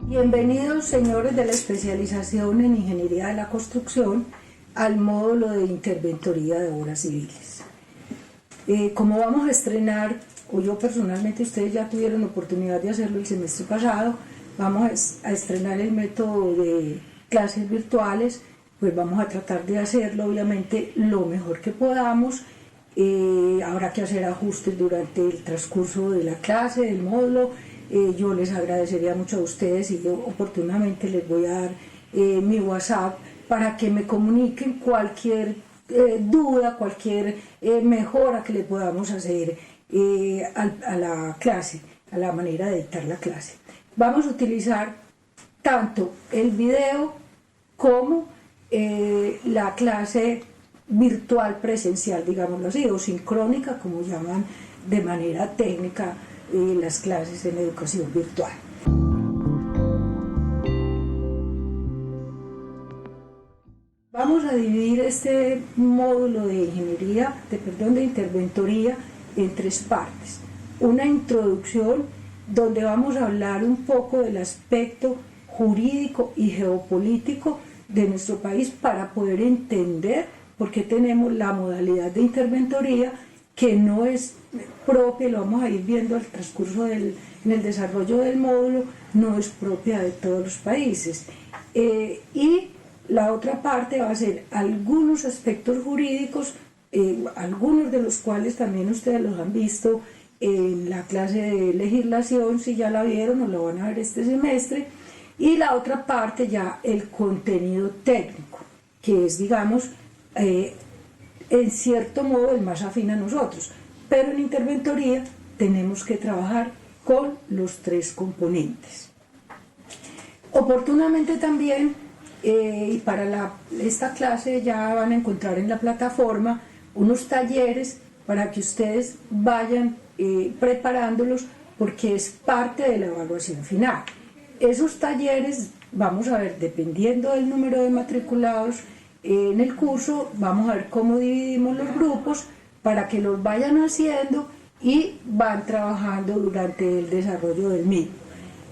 Bienvenidos, señores de la especialización en Ingeniería de la Construcción, al módulo de interventoría de obras civiles. Como vamos a estrenar, o yo personalmente, ustedes ya tuvieron oportunidad de hacerlo el semestre pasado, vamos a estrenar el método de clases virtuales, pues vamos a tratar de hacerlo obviamente lo mejor que podamos. Habrá que hacer ajustes durante el transcurso de la clase, del módulo. Yo les agradecería mucho a ustedes y yo oportunamente les voy a dar mi WhatsApp para que me comuniquen cualquier duda, cualquier mejora que le podamos hacer a la clase, a la manera de dictar la clase. Vamos a utilizar tanto el video como la clase virtual presencial, digámoslo así, o sincrónica, como llaman de manera técnica las clases en educación virtual. Vamos a dividir este módulo de de interventoría en tres partes. Una introducción donde vamos a hablar un poco del aspecto jurídico y geopolítico de nuestro país para poder entender por qué tenemos la modalidad de interventoría que no es propia, lo vamos a ir viendo al transcurso en el desarrollo del módulo, no es propia de todos los países. Y la otra parte va a ser algunos aspectos jurídicos, algunos de los cuales también ustedes los han visto en la clase de legislación, si ya la vieron o lo van a ver este semestre, y la otra parte ya el contenido técnico, que es, digamos, en cierto modo el más afín a nosotros, pero en interventoría tenemos que trabajar con los tres componentes. Oportunamente también, y para esta clase ya van a encontrar en la plataforma unos talleres para que ustedes vayan preparándolos, porque es parte de la evaluación final. Esos talleres, vamos a ver, dependiendo del número de matriculados en el curso, vamos a ver cómo dividimos los grupos para que los vayan haciendo y van trabajando durante el desarrollo del mismo.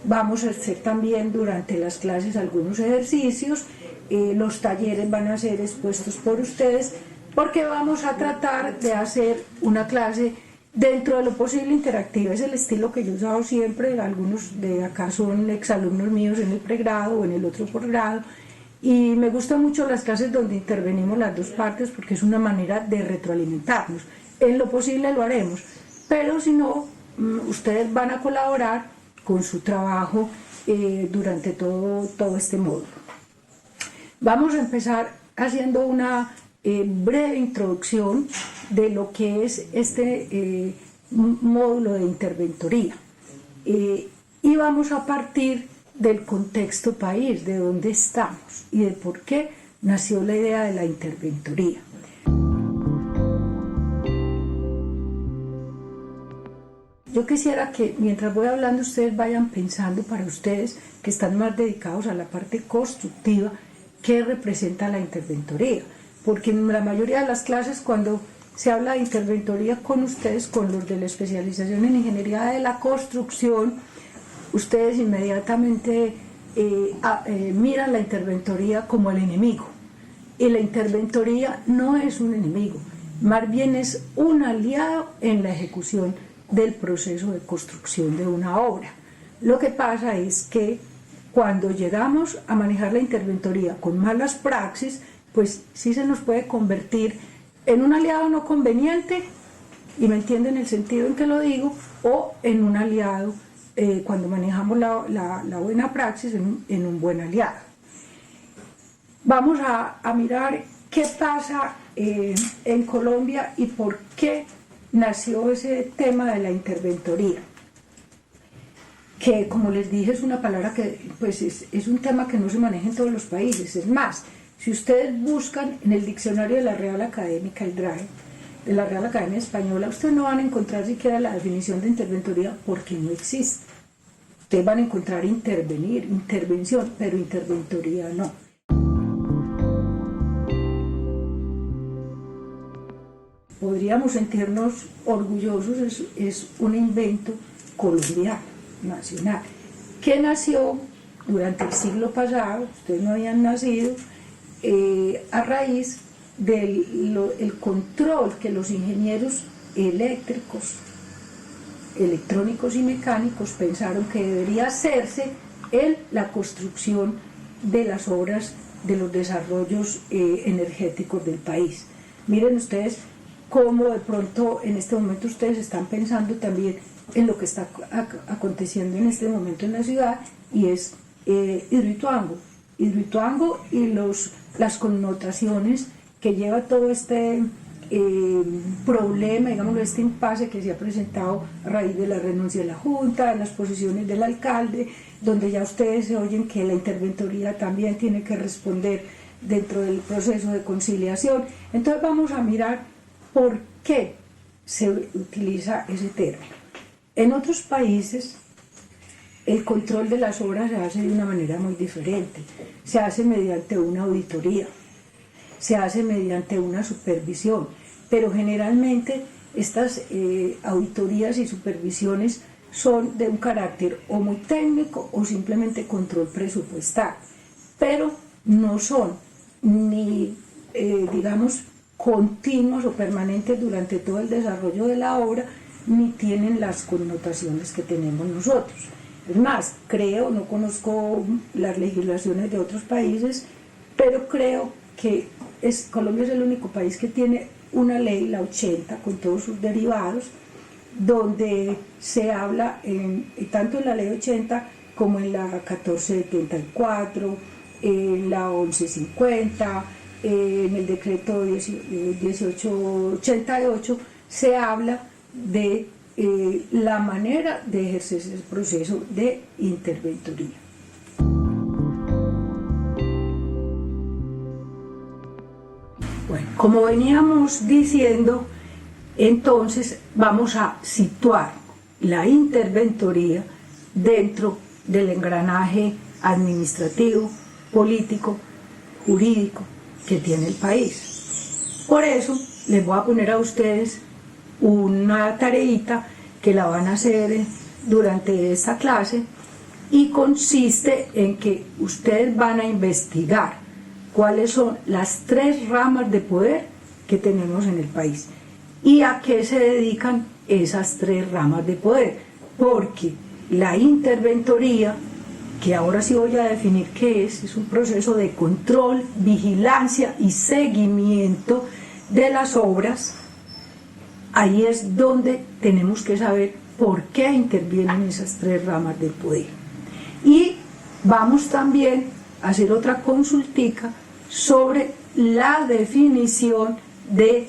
Vamos a hacer también durante las clases algunos ejercicios, los talleres van a ser expuestos por ustedes porque vamos a tratar de hacer una clase dentro de lo posible interactiva. Es el estilo que yo he usado siempre, algunos de acá son exalumnos míos en el pregrado o en el otro posgrado, y me gustan mucho las clases donde intervenimos las dos partes porque es una manera de retroalimentarnos. En lo posible lo haremos, pero si no, ustedes van a colaborar con su trabajo durante todo este módulo. Vamos a empezar haciendo una breve introducción de lo que es este módulo de interventoría. Y vamos a partir del contexto país, de dónde estamos y de por qué nació la idea de la interventoría. Yo quisiera que mientras voy hablando ustedes vayan pensando para ustedes que están más dedicados a la parte constructiva, qué representa la interventoría, porque en la mayoría de las clases cuando se habla de interventoría con ustedes, con los de la especialización en Ingeniería de la Construcción, ustedes inmediatamente miran la interventoría como el enemigo, y la interventoría no es un enemigo, más bien es un aliado en la ejecución del proceso de construcción de una obra. Lo que pasa es que cuando llegamos a manejar la interventoría con malas praxis, pues sí se nos puede convertir en un aliado no conveniente, y me entienden el sentido en que lo digo, o en un aliado cuando manejamos la buena praxis en un buen aliado. Vamos a mirar qué pasa en Colombia y por qué nació ese tema de la interventoría, que como les dije es una palabra que pues es un tema que no se maneja en todos los países. Es más, si ustedes buscan en el diccionario de la Real Académica, el DRAE, de la Real Academia Española, ustedes no van a encontrar siquiera la definición de interventoría porque no existe. Ustedes van a encontrar intervenir, intervención, pero interventoría no. Podríamos sentirnos orgullosos, es un invento colombiano, nacional, que nació durante el siglo pasado, ustedes no habían nacido, a raíz del control que los ingenieros eléctricos, electrónicos y mecánicos pensaron que debería hacerse en la construcción de las obras de los desarrollos energéticos del país. Miren ustedes cómo de pronto en este momento ustedes están pensando también en lo que está aconteciendo en este momento en la ciudad, y es Hidroituango y las connotaciones que lleva todo este problema, digámoslo, este impasse que se ha presentado a raíz de la renuncia de la Junta, de las posiciones del alcalde, donde ya ustedes se oyen que la interventoría también tiene que responder dentro del proceso de conciliación. Entonces vamos a mirar por qué se utiliza ese término. En otros países el control de las obras se hace de una manera muy diferente, se hace mediante una auditoría, se hace mediante una supervisión, pero generalmente estas auditorías y supervisiones son de un carácter o muy técnico o simplemente control presupuestal, pero no son ni, digamos, continuos o permanentes durante todo el desarrollo de la obra, ni tienen las connotaciones que tenemos nosotros. Es más, no conozco las legislaciones de otros países, pero creo que Colombia es el único país que tiene una ley, la 80, con todos sus derivados, donde se habla tanto en la ley 80 como en la 1474, en la 1150, en el decreto 1888, se habla de la manera de ejercer ese proceso de interventoría. Bueno, como veníamos diciendo, entonces vamos a situar la interventoría dentro del engranaje administrativo, político, jurídico que tiene el país. Por eso les voy a poner a ustedes una tareita que la van a hacer durante esta clase, y consiste en que ustedes van a investigar cuáles son las 3 ramas de poder que tenemos en el país y a qué se dedican esas 3 ramas de poder, porque la interventoría, que ahora sí voy a definir qué es un proceso de control, vigilancia y seguimiento de las obras. Ahí es donde tenemos que saber por qué intervienen esas 3 ramas del poder. Y vamos también a hacer otra consultica sobre la definición de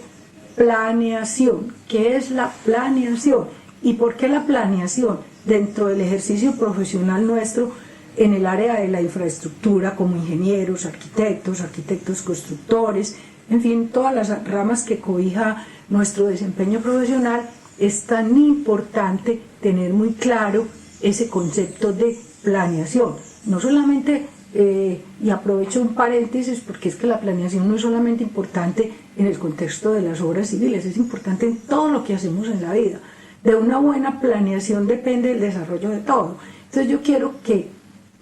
planeación. ¿Qué es la planeación? ¿Y por qué la planeación dentro del ejercicio profesional nuestro en el área de la infraestructura, como ingenieros, arquitectos constructores, en fin, todas las ramas que cobija nuestro desempeño profesional? Es tan importante tener muy claro ese concepto de planeación. No solamente, y aprovecho un paréntesis, porque es que la planeación no es solamente importante en el contexto de las obras civiles, es importante en todo lo que hacemos en la vida. De una buena planeación depende el desarrollo de todo. Entonces yo quiero que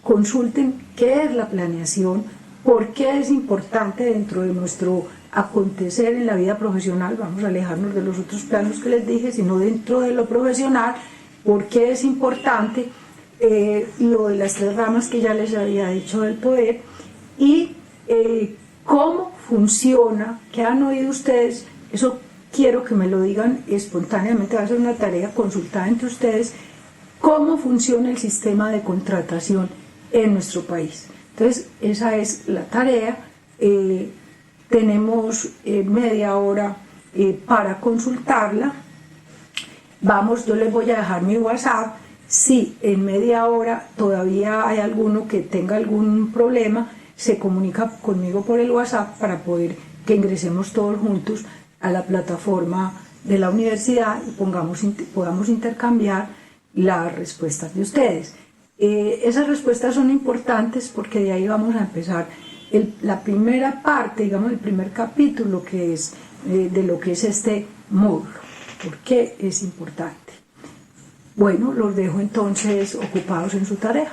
consulten qué es la planeación, por qué es importante dentro de nuestro acontecer en la vida profesional. Vamos a alejarnos de los otros planos que les dije, sino dentro de lo profesional, por qué es importante lo de las 3 ramas que ya les había dicho del poder, y cómo funciona, qué han oído ustedes. Eso quiero que me lo digan espontáneamente, va a ser una tarea consultada entre ustedes, cómo funciona el sistema de contratación en nuestro país. Entonces esa es la tarea. Tenemos media hora para consultarla. Yo les voy a dejar mi WhatsApp. Si en media hora todavía hay alguno que tenga algún problema, se comunica conmigo por el WhatsApp para poder que ingresemos todos juntos a la plataforma de la universidad y podamos intercambiar las respuestas de ustedes. Esas respuestas son importantes porque de ahí vamos a empezar la primera parte, digamos el primer capítulo, que es de lo que es este módulo. ¿Por qué es importante? Bueno, los dejo entonces ocupados en su tarea.